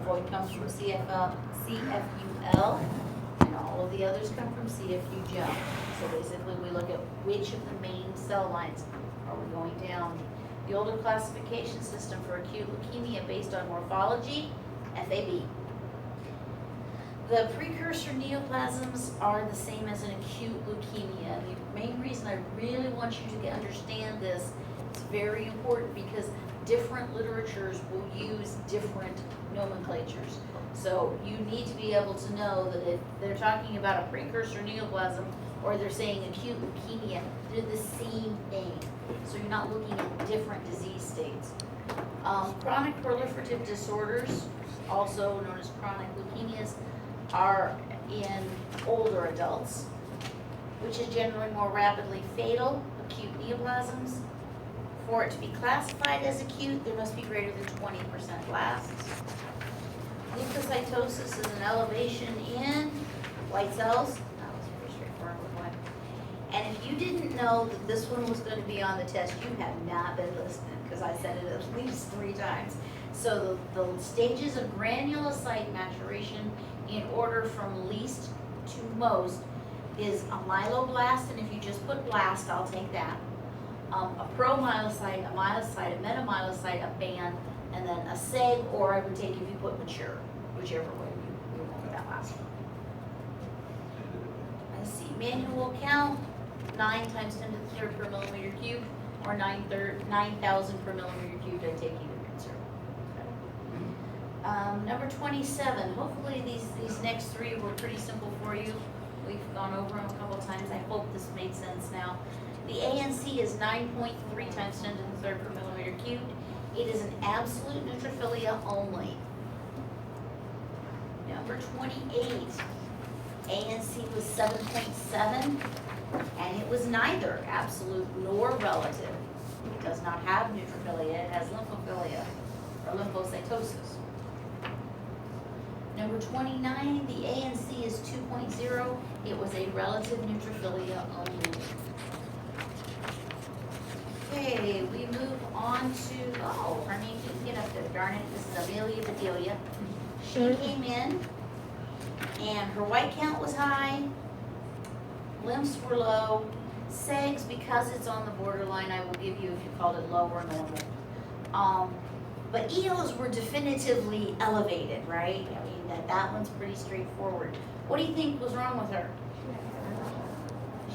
lymphoid comes from CFUL, and all of the others come from CFU gel. So basically, we look at which of the main cell lines are we going down. The older classification system for acute leukemia based on morphology, FAB. The precursor neoplasms are the same as an acute leukemia. The main reason I really want you to understand this, it's very important because different literatures will use different nomenclatures. So you need to be able to know that if they're talking about a precursor neoplasm or they're saying acute leukemia, they're the same thing. So you're not looking at different disease states. Chronic proliferative disorders, also known as chronic leukemias, are in older adults, which is generally more rapidly fatal, acute neoplasms. For it to be classified as acute, there must be greater than 20% blasts. Leukocytosis is an elevation in white cells. That was pretty straightforward with white. And if you didn't know that this one was going to be on the test, you have not been listening, because I said it at least 3 times. So the stages of granulocyte maturation in order from least to most is a myeloblast, and if you just put blast, I'll take that. A promyelocyte, a myelocyte, a metamyelocyte, a band, and then a seg, or I would take if you put mature, whichever way you want that last one. Let's see, manual count, 9 times 10 to the 3rd per millimeter cubed, or 9,000 per millimeter cubed, I take either answer. Number 27, hopefully these next 3 were pretty simple for you. We've gone over them a couple times. I hope this made sense now. The ANC is 9.3 times 10 to the 3rd per millimeter cubed. It is an absolute neutrophilia only. Number 28, ANC was 7.7, and it was neither absolute nor relative. It does not have neutrophilia, it has lymphophilia, or lymphocytosis. Number 29, the ANC is 2.0. It was a relative neutrophilia only. Okay, we move on to, her name didn't get up there, darn it. This is Amelia Bedelia. She came in, and her white count was high, lymphs were low, segs, because it's on the borderline, I will give you if you called it low or normal. But EOs were definitively elevated, right? I mean, that one's pretty straightforward. What do you think was wrong with her?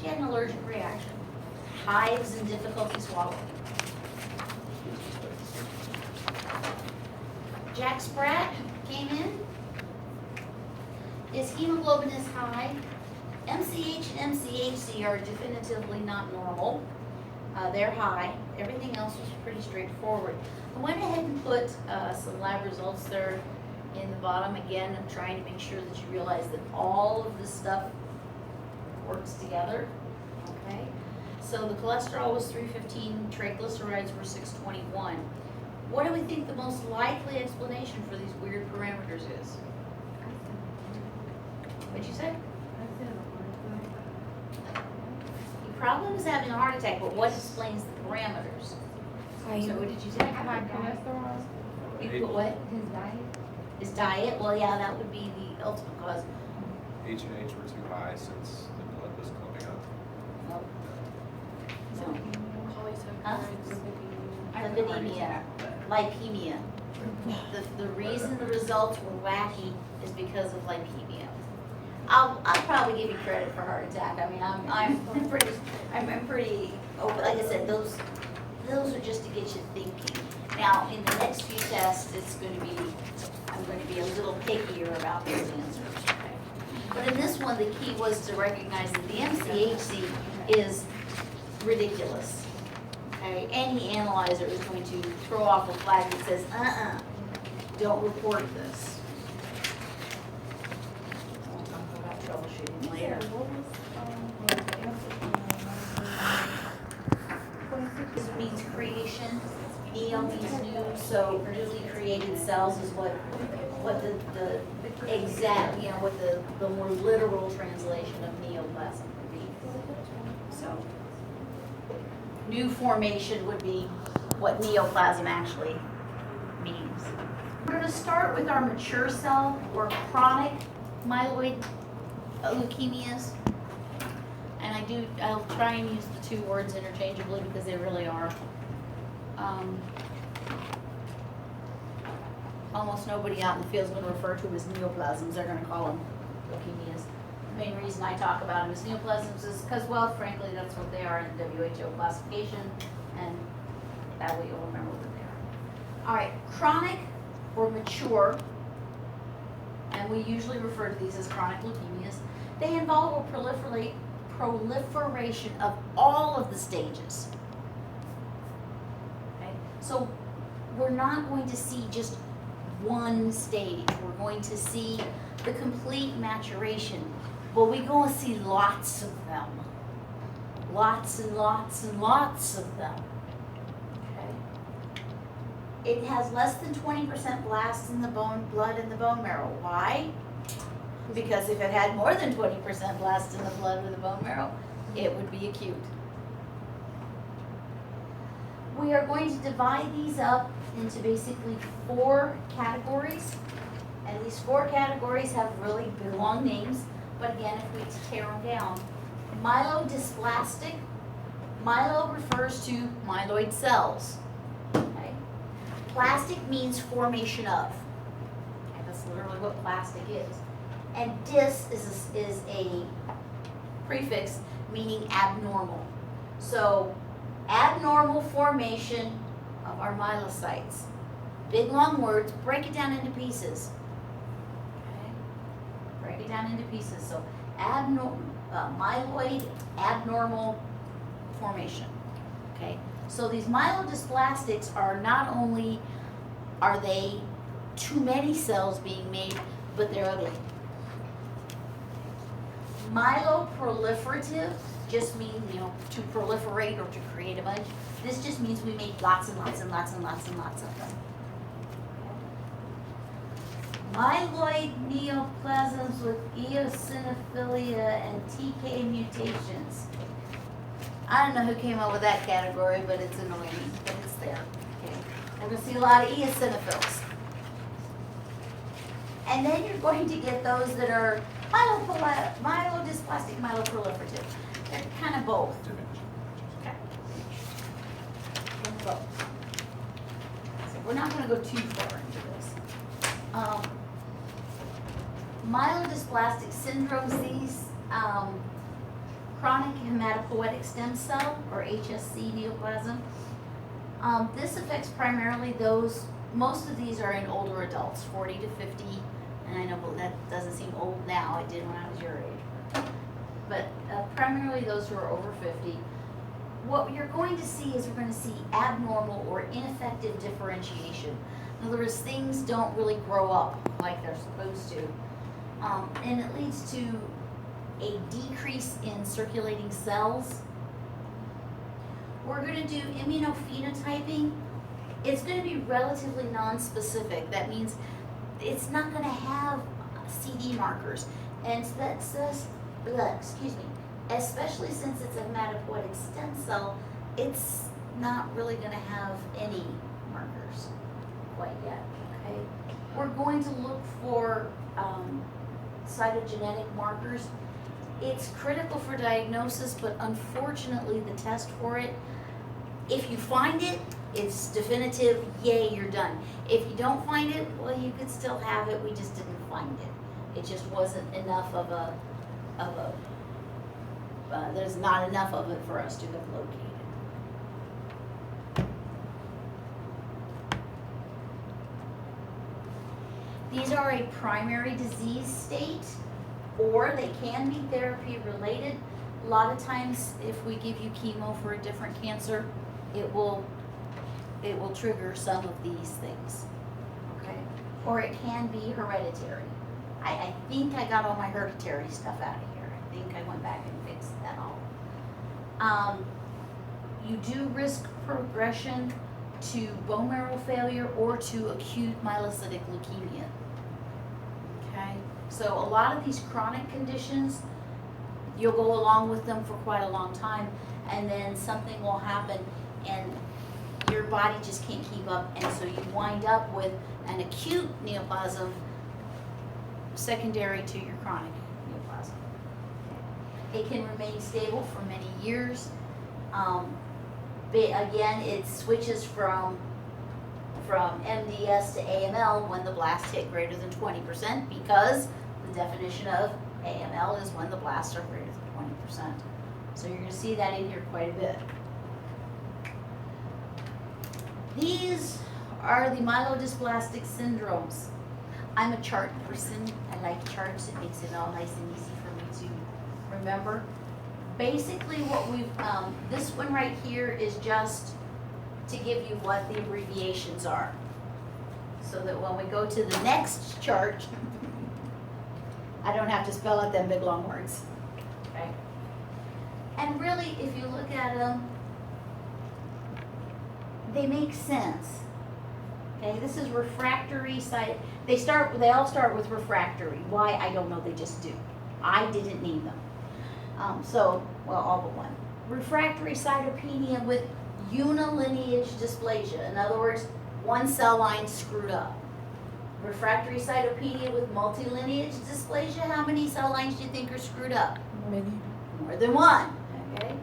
She had an allergic reaction. Hives and difficulty swallowing. Jack Spratt came in. His hemoglobin is high. MCH and MCHC are definitively not normal. They're high. Everything else was pretty straightforward. I went ahead and put some lab results there in the bottom. Again, I'm trying to make sure that you realize that all of this stuff works together. Okay. So the cholesterol was 315, triglycerides were 621. What do we think the most likely explanation for these weird parameters is? What'd you say? He probably was having a heart attack, but what explains the parameters? So what did you say? High cholesterol. You put what? His diet. His diet? Well, yeah, that would be the ultimate cause. H and H were too high since the blood was clumping up. No. No. Huh? Lipidemia, lipemia. The reason the results were wacky is because of lipemia. I'll probably give you credit for heart attack. I mean, I'm pretty open. Like I said, those are just to get you thinking. Now, in the next few tests, I'm going to be a little pickier about those answers. Okay? But in this one, the key was to recognize that the MCHC is ridiculous. Okay? Any analyzer is going to throw off a flag that says, don't report this. We'll talk about troubleshooting later. This means creation. Neo means new, so newly created cells is what the exact, what the more literal translation of neoplasm would be. So, new formation would be what neoplasm actually means. gonna start with our mature cell or chronic myeloid leukemias. And I'll try and use the two words interchangeably because they really are. Almost nobody out in the field is going to refer to them as neoplasms. They're going to call them leukemias. The main reason I talk about them as neoplasms is because, well, frankly, that's what they are in the WHO classification, and that way you'll remember what they are. All right, chronic or mature, and we usually refer to these as chronic leukemias. They involve a proliferation of all of the stages. Okay, so we're not going to see just one stage. We're going to see the complete maturation, but we're going to see lots of them. Lots and lots and lots of them. Okay. It has less than 20% blasts in the blood in the bone marrow. Why? Because if it had more than 20% blasts in the blood or the bone marrow, it would be acute. We are going to divide these up into basically 4 categories. And these 4 categories have really long names. But again, if we tear them down, myelodysplastic. Myelo refers to myeloid cells. Okay. Plastic means formation of. Okay, that's literally what plastic is. And dis is a prefix meaning abnormal. So abnormal formation of our myelocytes. Big long words, break it down into pieces. Okay? Break it down into pieces. So myeloid abnormal formation. Okay? So these myelodysplastic are not only are they too many cells being made, but they're ugly. Myeloproliferative just means, to proliferate or to create a bunch. This just means we make lots and lots and lots and lots and lots of them. Myeloid neoplasms with eosinophilia and TK mutations. I don't know who came up with that category, but it's annoying, but it's there. Okay. We're going to see a lot of eosinophils. And then you're going to get those that are myelodysplastic, myeloproliferative. They're kind of both. Okay. Both. So we're not going to go too far into this. Myelodysplastic syndromes, these chronic hematopoietic stem cell, or HSC neoplasm. This affects primarily those, most of these are in older adults, 40 to 50. And I know that doesn't seem old now, it did when I was your age. But primarily those who are over 50. What you're going to see is we're going to see abnormal or ineffective differentiation. In other words, things don't really grow up like they're supposed to. And it leads to a decrease in circulating cells. We're going to do immunophenotyping. It's going to be relatively non-specific. That means it's not going to have CD markers, and that's just, especially since it's a hematopoietic stem cell, it's not really going to have any markers quite yet. Okay, we're going to look for cytogenetic markers. It's critical for diagnosis, but unfortunately, the test for it, if you find it, it's definitive, yay, you're done. If you don't find it, well, you could still have it, we just didn't find it. It just wasn't enough of a there's not enough of it for us to have located. These are a primary disease state, or they can be therapy related. A lot of times, if we give you chemo for a different cancer, it will trigger some of these things, okay? Or it can be hereditary. I think I got all my hereditary stuff out of here. I think I went back and fixed that all. You do risk progression to bone marrow failure or to acute myelocytic leukemia, okay? So a lot of these chronic conditions, you'll go along with them for quite a long time, and then something will happen and your body just can't keep up, and so you wind up with an acute neoplasm secondary to your chronic neoplasm. It can remain stable for many years. Again, it switches from MDS to AML when the blast hit greater than 20%, because the definition of AML is when the blasts are greater than 20%. So you're going to see that in here quite a bit. These are the myelodysplastic syndromes. I'm a chart person. I like charts. It makes it all nice and easy for me to remember. Basically what we've, this one right here is just to give you what the abbreviations are. So that when we go to the next chart, I don't have to spell out them big long words. Okay? And really, if you look at them, they make sense. Okay, this is refractory site. They all start with refractory. Why? I don't know, they just do. I didn't need them. All but one. Refractory cytopenia with unilineage dysplasia. In other words, one cell line screwed up. Refractory cytopenia with multilineage dysplasia, how many cell lines do you think are screwed up? Many. More than one, okay?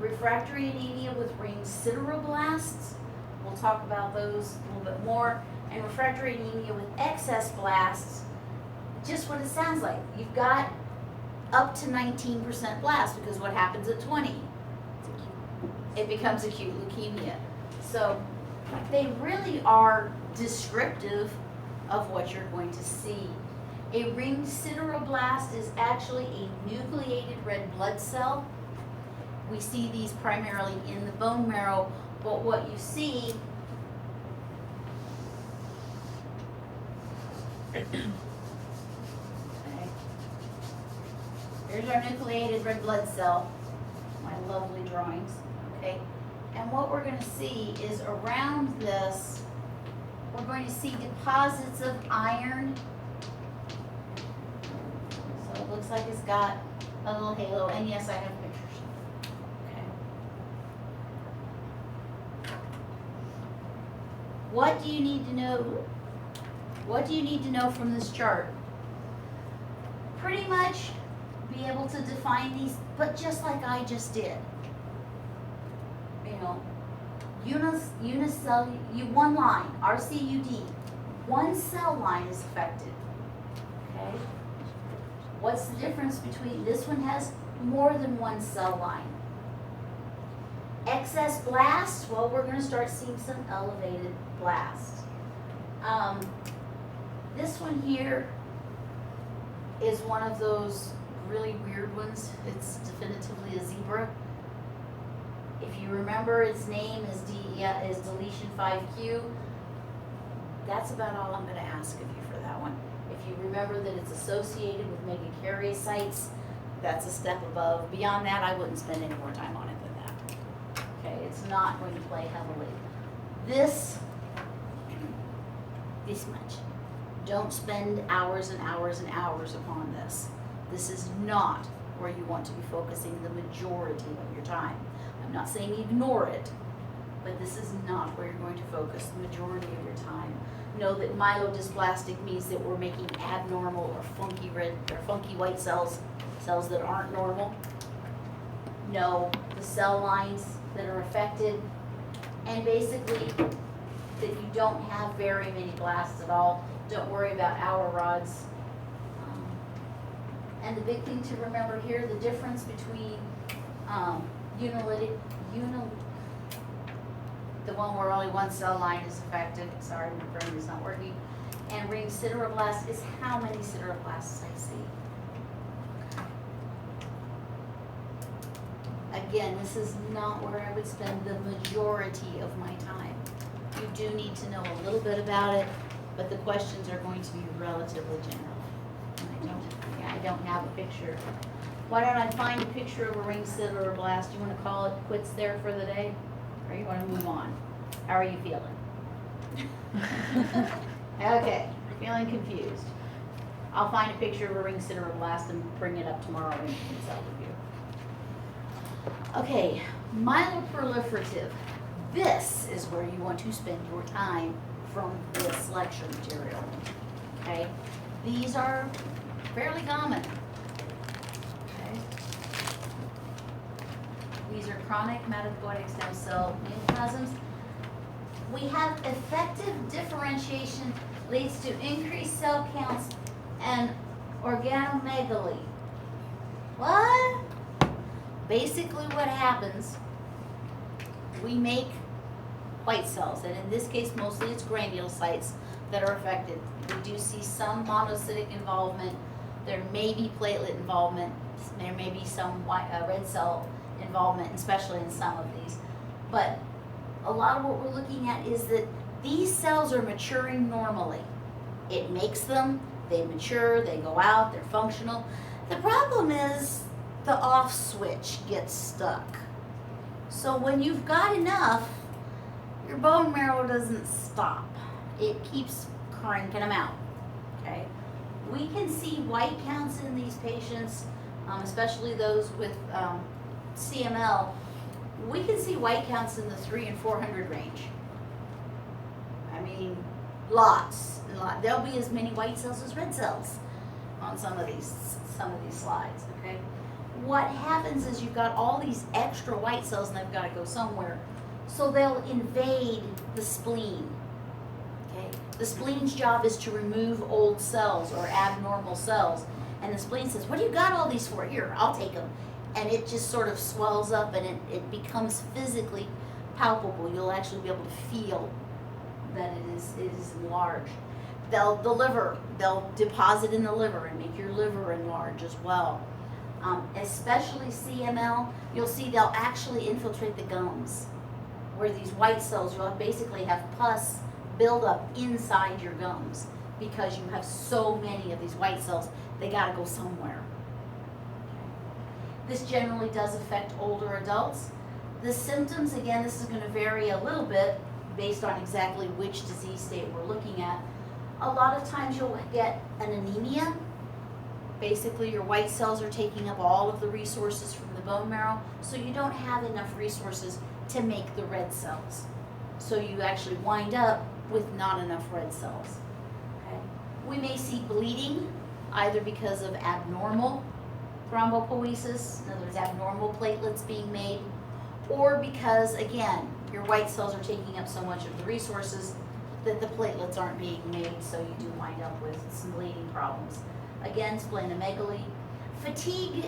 Refractory anemia with ring sideroblasts. We'll talk about those a little bit more. And refractory anemia with excess blasts, just what it sounds like. You've got up to 19% blast, because what happens at 20? It becomes acute leukemia. So they really are descriptive of what you're going to see. A ring sideroblast is actually a nucleated red blood cell. We see these primarily in the bone marrow, but what you see here's our nucleated red blood cell, my lovely drawings, okay? And what we're going to see is around this, we're going to see deposits of iron. So it looks like it's got a little halo, and yes, I have pictures. Okay. What do you need to know? What do you need to know from this chart? Pretty much be able to define these, but just like I just did. You know, one line, RCUD, one cell line is affected. Okay? What's the difference between, this one has more than one cell line. Excess blast, well, we're going to start seeing some elevated blast. This one here is one of those really weird ones. It's definitively a zebra. If you remember, its name is deletion 5q. That's about all I'm going to ask of you for that one. If you remember that it's associated with megakaryocytes, that's a step above. Beyond that, I wouldn't spend any more time on it than that. Okay, it's not going to play heavily. This much. Don't spend hours and hours and hours upon this. This is not where you want to be focusing the majority of your time. I'm not saying ignore it, but this is not where you're going to focus the majority of your time. Know that myelodysplastic means that we're making abnormal or funky red or funky white cells that aren't normal. Know the cell lines that are affected, and basically that you don't have very many blasts at all. Don't worry about hour rods. And the big thing to remember here, the difference between the one where only one cell line is affected, sorry, my brain is not working, and ring sideroblast is how many sideroblasts I see. Okay. Again, this is not where I would spend the majority of my time. You do need to know a little bit about it, but the questions are going to be relatively general. And I don't have a picture. Why don't I find a picture of a ring sideroblast? You want to call it quits there for the day? Or you want to move on? How are you feeling? Okay, feeling confused. I'll find a picture of a ring sideroblast and bring it up tomorrow in cell review. Okay, myeloproliferative. this is where you want to spend your time from this lecture material, okay? These are fairly common, okay? These are chronic hematopoietic stem cell neoplasms. We have effective differentiation leads to increased cell counts and organomegaly. What? Basically what happens, we make white cells, and in this case mostly it's granulocytes that are affected. We do see some monocytic involvement, there may be platelet involvement, there may be some red cell involvement, especially in some of these. But a lot of what we're looking at is that these cells are maturing normally. It makes them, they mature, they go out, they're functional. The problem is the off switch gets stuck. So when you've got enough, your bone marrow doesn't stop. It keeps cranking them out, okay? We can see white counts in these patients, especially those with CML. We can see white counts in the 300 and 400 range. I mean, lots. There'll be as many white cells as red cells on some of these slides, okay? What happens is you've got all these extra white cells and they've got to go somewhere. So they'll invade the spleen, okay? The spleen's job is to remove old cells or abnormal cells. And the spleen says, what do you got all these for? Here, I'll take them. And it just sort of swells up and it becomes physically palpable. You'll actually be able to feel that it is enlarged. The liver, they'll deposit in the liver and make your liver enlarge as well. Especially CML, you'll see they'll actually infiltrate the gums, where these white cells, you'll basically have pus build up inside your gums because you have so many of these white cells, they gotta go somewhere. This generally does affect older adults. The symptoms, again, this is gonna vary a little bit based on exactly which disease state we're looking at. A lot of times you'll get an anemia. Basically, your white cells are taking up all of the resources from the bone marrow, so you don't have enough resources to make the red cells. So you actually wind up with not enough red cells. Okay? We may see bleeding, either because of abnormal thrombopoiesis, in other words, abnormal platelets being made, or because, again, your white cells are taking up so much of the resources that the platelets aren't being made, so you do wind up with some bleeding problems. Again, splenomegaly. Fatigue,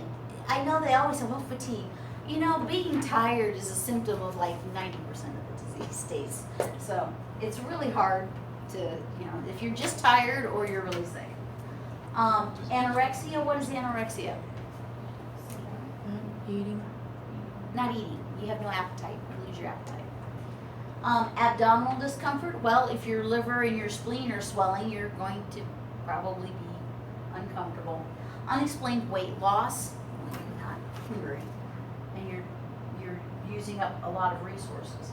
I know they always say, well, fatigue. You know, being tired is a symptom of like 90% of the disease states. So it's really hard to, you know, if you're just tired or you're really sick. Anorexia, what is anorexia? Eating. Not eating. You have no appetite. You lose your appetite. Abdominal discomfort, well, if your liver and your spleen are swelling, you're going to probably be uncomfortable. Unexplained weight loss, when you're not hungry and you're using up a lot of resources.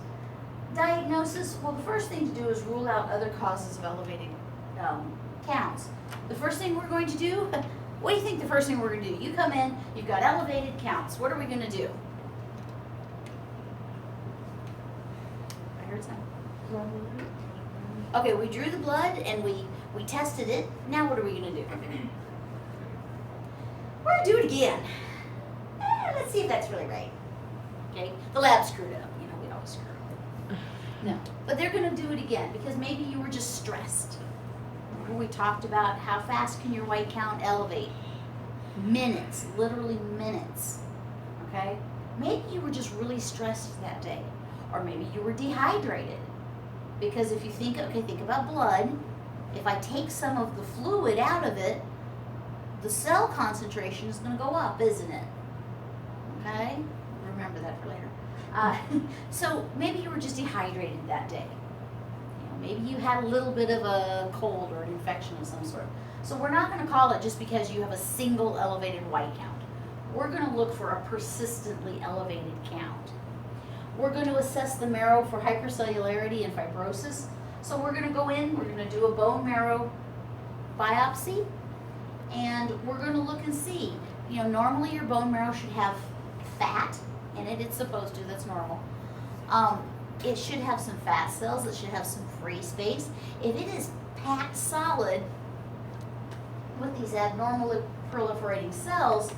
Diagnosis, well, the first thing to do is rule out other causes of elevated counts. The first thing we're going to do, what do you think the first thing we're going to do? You come in, you've got elevated counts. What are we going to do? I heard something. Okay, we drew the blood and we tested it. Now what are we going to do? We're going to do it again. Let's see if that's really right. Okay, the lab screwed up. You know, we always screw up. No, but they're going to do it again because maybe you were just stressed. Remember we talked about how fast can your white count elevate? Minutes, literally minutes. Okay? Maybe you were just really stressed that day. Or maybe you were dehydrated. Because if you think about blood. If I take some of the fluid out of it, the cell concentration is going to go up, isn't it? Okay? Remember that for later. So maybe you were just dehydrated that day. You know, maybe you had a little bit of a cold or an infection of some sort. So we're not going to call it just because you have a single elevated white count. We're going to look for a persistently elevated count. We're going to assess the marrow for hypercellularity and fibrosis. So we're going to go in, we're going to do a bone marrow biopsy, and we're going to look and see. You know, normally your bone marrow should have fat in it. It's supposed to, that's normal. it should have some fat cells, it should have some free space. If it is packed solid with these abnormally proliferating cells,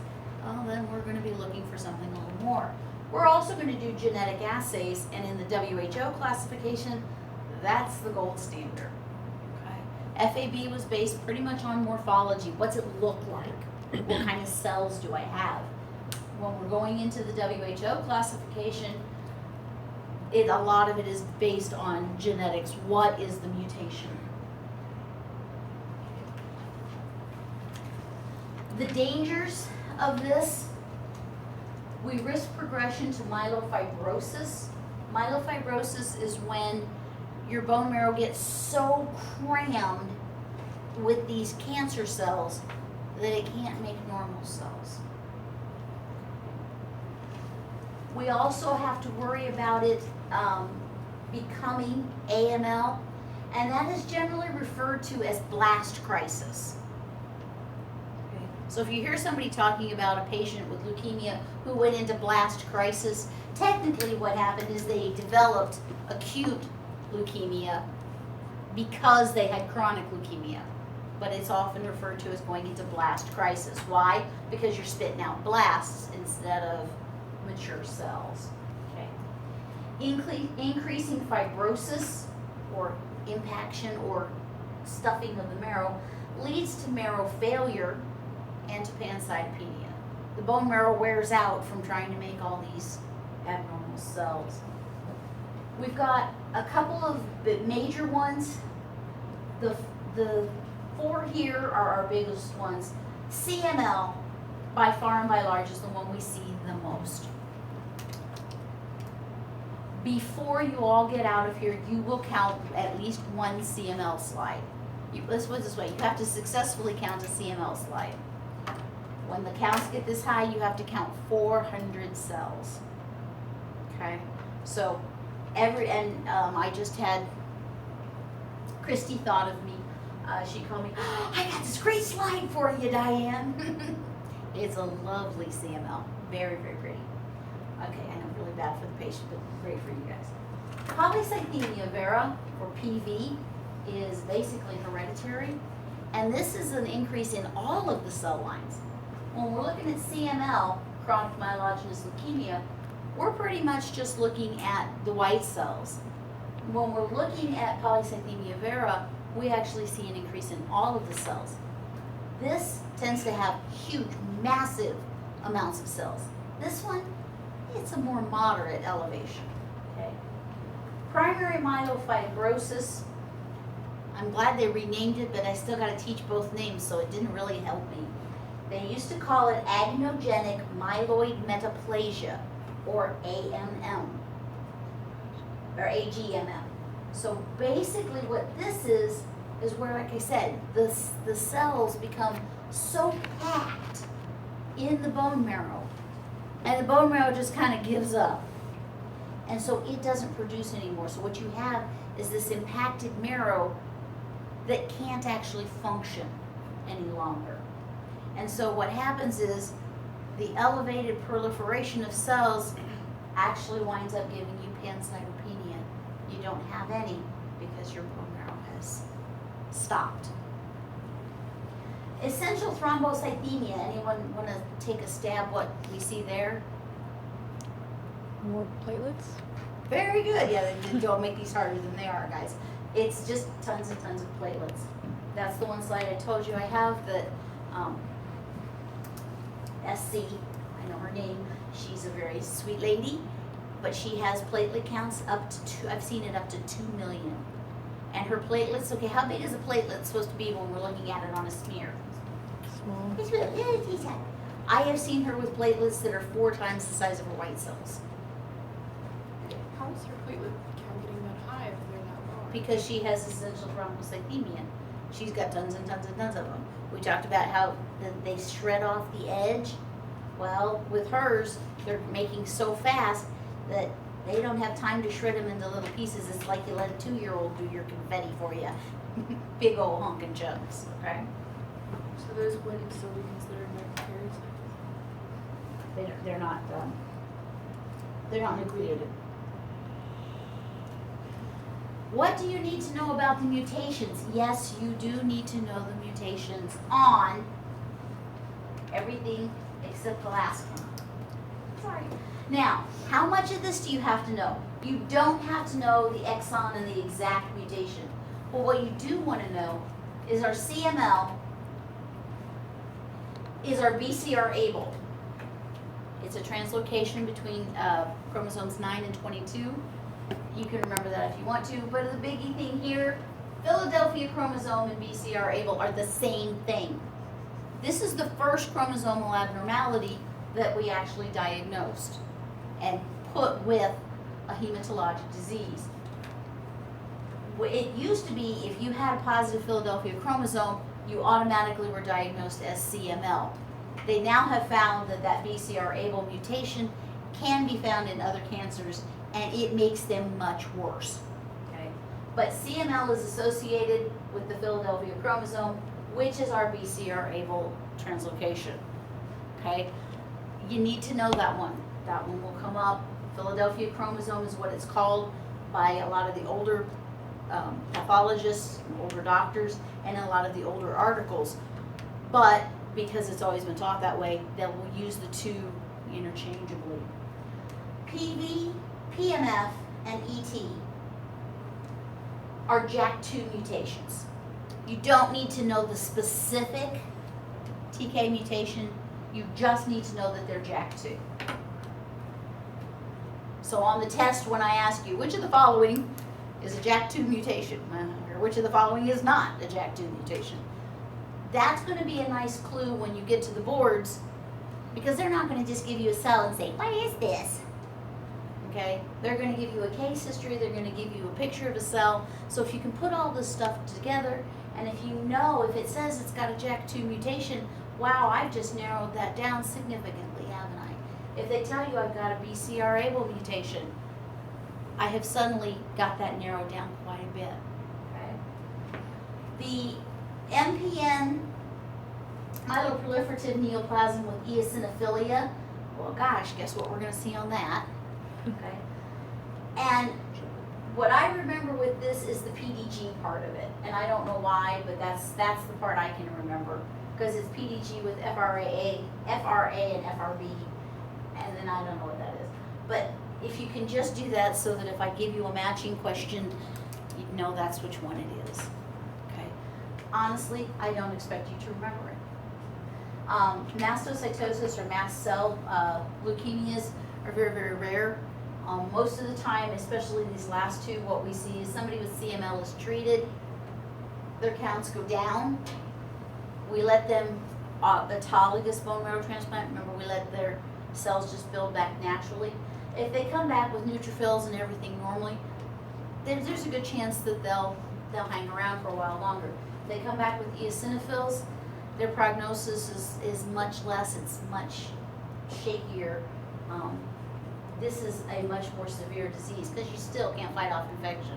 well, then we're gonna be looking for something a little more. We're also gonna do genetic assays, and in the WHO classification, that's the gold standard. Okay. FAB was based pretty much on morphology. What's it look like? What kind of cells do I have? When we're going into the WHO classification, a lot of it is based on genetics. What is the mutation? The dangers of this, we risk progression to myelofibrosis. Myelofibrosis is when your bone marrow gets so crammed with these cancer cells that it can't make normal cells. We also have to worry about it becoming AML, and that is generally referred to as blast crisis. Okay. So if you hear somebody talking about a patient with leukemia who went into blast crisis, technically what happened is they developed acute leukemia because they had chronic leukemia, but it's often referred to as going into blast crisis. Why? Because you're spitting out blasts instead of mature cells. Okay. Increasing fibrosis or impaction or stuffing of the marrow leads to marrow failure and to pancytopenia. The bone marrow wears out from trying to make all these abnormal cells. We've got a couple of major ones. The four here are our biggest ones. CML, by far and by large, is the one we see the most. Before you all get out of here, you will count at least one CML slide. Let's put it this way, you have to successfully count a CML slide. When the counts get this high, you have to count 400 cells. Okay, so I just had Christy thought of me. She called me, oh, I got this great slide for you, Diane. It's a lovely CML, very, very pretty. Okay, I know, really bad for the patient, but great for you guys. Polycythemia vera, or PV, is basically hereditary, and this is an increase in all of the cell lines. When we're looking at CML, chronic myelogenous leukemia, we're pretty much just looking at the white cells. When we're looking at polycythemia vera, we actually see an increase in all of the cells. This tends to have huge, massive amounts of cells. This one, it's a more moderate elevation. Okay. Primary myelofibrosis, I'm glad they renamed it, but I still got to teach both names, so it didn't really help me. They used to call it adenogenic myeloid metaplasia, or AMM, or AGMM. So basically what this is where, like I said, the cells become so packed in the bone marrow, and the bone marrow just kind of gives up. And so it doesn't produce anymore. So what you have is this impacted marrow that can't actually function any longer. And so what happens is the elevated proliferation of cells actually winds up giving you pancytopenia. You don't have any because your bone marrow has stopped. Essential thrombocythemia. Anyone want to take a stab what we see there? More platelets? Very good. Yeah, don't make these harder than they are, guys. It's just tons and tons of platelets. That's the one slide I told you I have that SC, I know her name, she's a very sweet lady, but she has platelet counts up to I've seen it up to 2 million. And her platelets, okay, how big is a platelet supposed to be when we're looking at it on a smear? Small. It's really tiny. I have seen her with platelets that are 4 times the size of her white cells. How is her platelet count getting that high if they're that low? Because she has essential thrombocythemia. She's got tons and tons and tons of them. We talked about how they shred off the edge. Well, with hers, they're making so fast that they don't have time to shred them into little pieces. It's like you let a 2-year-old do your confetti for you. Big old honking chunks, okay? So those wouldn't still be considered microcariocytes? They're not nucleated. What do you need to know about the mutations? Yes, you do need to know the mutations on everything except the last one. Sorry. Now, how much of this do you have to know? You don't have to know the exon and the exact mutation. But what you do want to know is our CML is our BCR-ABL. It's a translocation between chromosomes 9 and 22. You can remember that if you want to, but the biggie thing here, Philadelphia chromosome and BCR-ABL are the same thing. This is the first chromosomal abnormality that we actually diagnosed and put with a hematologic disease. It used to be if you had a positive Philadelphia chromosome, you automatically were diagnosed as CML. They now have found that that BCR-ABL mutation can be found in other cancers, and it makes them much worse. Okay? But CML is associated with the Philadelphia chromosome, which is our BCR-ABL translocation. Okay? You need to know that one. That one will come up. Philadelphia chromosome is what it's called by a lot of the older pathologists, older doctors, and a lot of the older articles. But because it's always been taught that way, they will use the two interchangeably. PV, PMF, and ET are JAK2 mutations. You don't need to know the specific TK mutation, you just need to know that they're JAK2. So on the test, when I ask you, which of the following is a JAK2 mutation, or which of the following is not a JAK2 mutation, that's going to be a nice clue when you get to the boards, because they're not going to just give you a cell and say, what is this? Okay? They're going to give you a case history, they're going to give you a picture of a cell. So if you can put all this stuff together, and if you know, if it says it's got a JAK2 mutation, wow, I've just narrowed that down significantly, haven't I? If they tell you I've got a BCR-ABL mutation, I have suddenly got that narrowed down quite a bit. Okay? The MPN, myeloproliferative neoplasm with eosinophilia, well gosh, guess what we're going to see on that? Okay. And what I remember with this is the PDG part of it, and I don't know why, but that's the part I can remember, because it's PDG with FRA and FRB, and then I don't know what that is. But if you can just do that so that if I give you a matching question, you know that's which one it is. Okay. Honestly, I don't expect you to remember it. Mastocytosis or mast cell leukemias are very, very rare. Most of the time, especially these last two, what we see is somebody with CML is treated, their counts go down. We let them, autologous bone marrow transplant, remember we let their cells just build back naturally. If they come back with neutrophils and everything normally, there's a good chance that they'll hang around for a while longer. If they come back with eosinophils, their prognosis is much less, it's much shakier. This is a much more severe disease because you still can't fight off infection.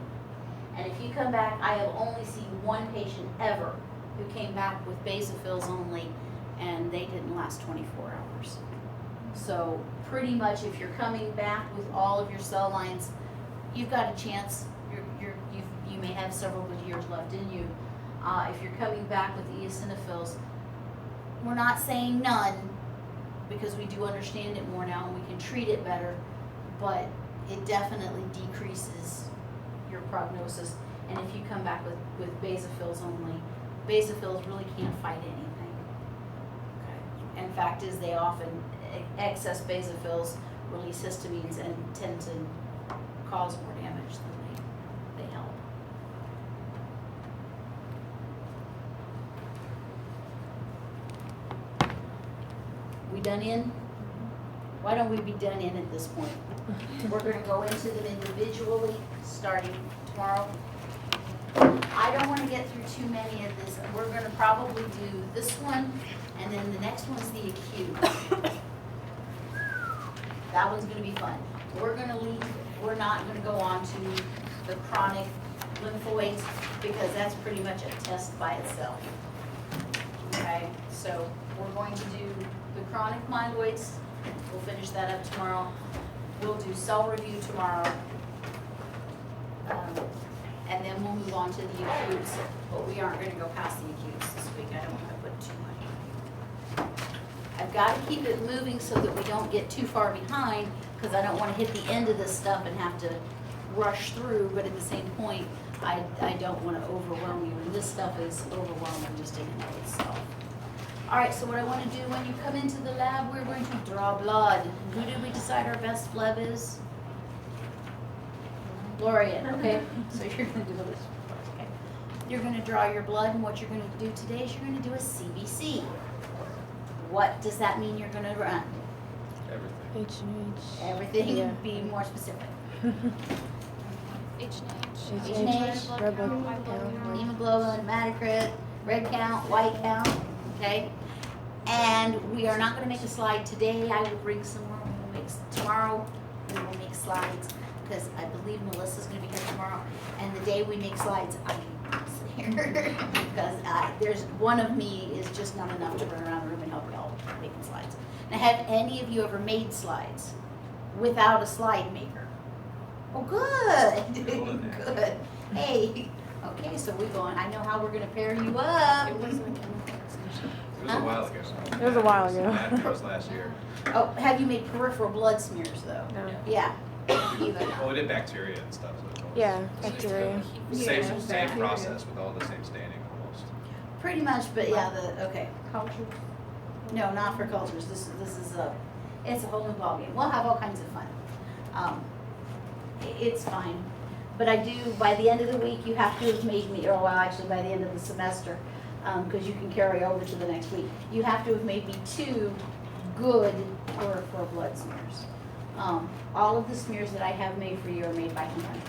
And if you come back, I have only seen one patient ever who came back with basophils only, and they didn't last 24 hours. So pretty much if you're coming back with all of your cell lines, you've got a chance. You may have several good years left in you. If you're coming back with eosinophils, we're not saying none, because we do understand it more now and we can treat it better, but it definitely decreases your prognosis. And if you come back with basophils only, basophils really can't fight anything. Okay. And fact is, they often, excess basophils release histamines and tend to cause more damage than they help. We done in? Why don't we be done in at this point? We're going to go into them individually starting tomorrow. I don't want to get through too many of this. We're going to probably do this one, and then the next one's the acute. That one's going to be fun. We're going to leave. We're not going to go on to the chronic lymphoids because that's pretty much a test by itself. Okay, so we're going to do the chronic myeloids. We'll finish that up tomorrow. We'll do cell review tomorrow. and then we'll move on to the acutes, but we aren't gonna go past the acutes this week, I don't wanna put too much. I've gotta keep it moving so that we don't get too far behind, cause I don't wanna hit the end of this stuff and have to rush through, but at the same point, I don't wanna overwhelm you, and this stuff is overwhelming just in and of itself. All right, so what I wanna do when you come into the lab, we're going to draw blood. Who did we decide our best fleb is? Laureate, okay, so you're gonna do this first, okay? You're gonna draw your blood, and what you're gonna do today is you're gonna do a CBC. What does that mean you're gonna run? Everything. Everything, Yeah. be more specific. H&H. H&H, red blood count, hemoglobin, hematocrit, red count, white count, okay? And we are not gonna make a slide today, I will bring some more, we will make, tomorrow, we will make slides, because I believe Melissa's gonna be here tomorrow, and the day we make slides, I will sit here, because there's, one of me is just not enough to run around the room and help y'all making slides. Now, have any of you ever made slides without a slide maker? Oh, good, good, hey, okay, so we're going, I know how we're gonna pair you up. It wasn't a chemical It was a while ago. It was a while ago. That was last year. Oh, have you made peripheral blood smears though? No. Yeah, even. Well, we did bacteria and stuff, so. it's Yeah, almost- bacteria. Same process with all the same staining almost. Pretty much, but yeah, okay. No, not for cultures, this is it's a whole new ballgame. We'll have all kinds of fun. It's fine, but I do, by the end of the week, you have to have made me, or well, actually by the end of the semester, cause you can carry over to the next week. You have to have made me 2 good peripheral blood smears. All of the smears that I have made for you are made by hand.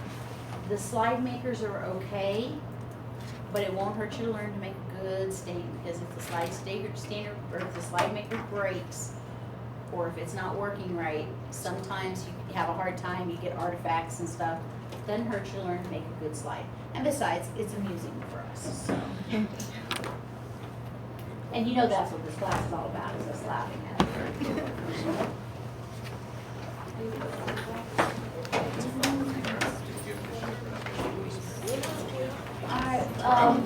The slide makers are okay, but it won't hurt you to learn to make a good stain, because if the slide stainer, or if the slide maker breaks, or if it's not working right, sometimes you have a hard time, you get artifacts and stuff. Doesn't hurt you to learn to make a good slide. And besides, it's amusing for us, so. And you know that's what this class is all about, is us laughing at it. All right,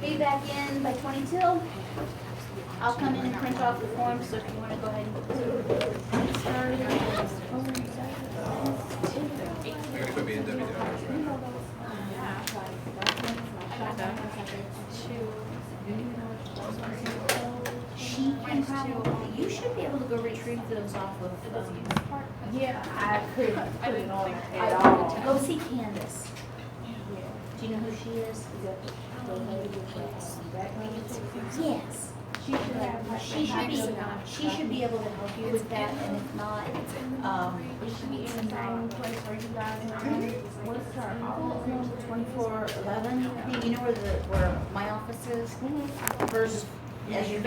be back in by 22. I'll come in and print off the forms, so if you wanna go ahead and get started. They're gonna put me in WWs, right? She can probably, you should be able to go retrieve those off of, Yeah, I couldn't I put it didn't on think at I all. go see Candace. Do you know who she is? Yes. She should have, like, She should be able to help you with that, and if not, Is she in the same place where you guys are? What's her office number? 2411, you know where my office is? First, as you